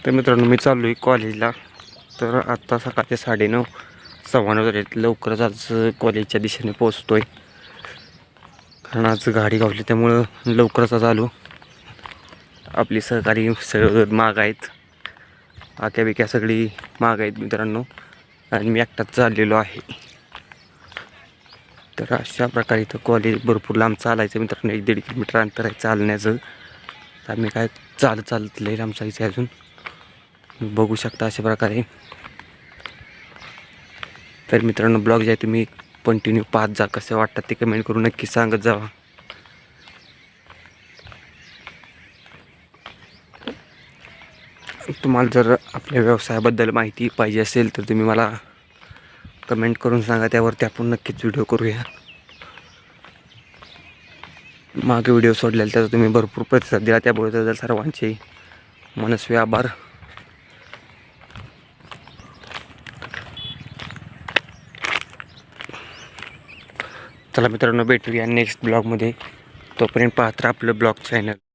तर मित्रांनो मी चाललो आहे कॉलेजला. तर आत्ता सकाळचे 9:30 9:15 झाले. लवकरच आज कॉलेजच्या दिशेने पोचतो आहे, कारण आज गाडी गावली त्यामुळं लवकरच आज आलो. आपली सहकारी सगळं माग आहेत, आक्या बिक्या सगळी माग आहेत मित्रांनो, आणि मी एकटाच चाललेलो आहे. तर अशा प्रकारे इथं कॉलेज भरपूर लांब चालायचं मित्रांनो, 1-1.5 किलोमीटर अंतर आहे चालण्याचं. तर आम्ही काय चालत लई लांब जायचं आहे अजून, बघू शकता अशा प्रकारे. तर मित्रांनो ब्लॉग जे आहे तुम्ही कंटिन्यू पाहत जा, कसे वाटतात ते कमेंट करून नक्की सांगत जावा. तुम्हाला जर आपल्या व्यवसायाबद्दल माहिती पाहिजे असेल तर तुम्ही मला कमेंट करून सांगा, त्यावरती आपण नक्कीच व्हिडिओ करूया. मागे व्हिडिओ सोडलेला त्याचा तुम्ही भरपूर प्रतिसाद दिला, त्याबद्दल सर्वांचे मनस्वी आभार. चला मित्रांनो भेटूया नेक्स्ट ब्लॉगमध्ये. तोपर्यंत पाहत राहा आपलं ब्लॉग चॅनल.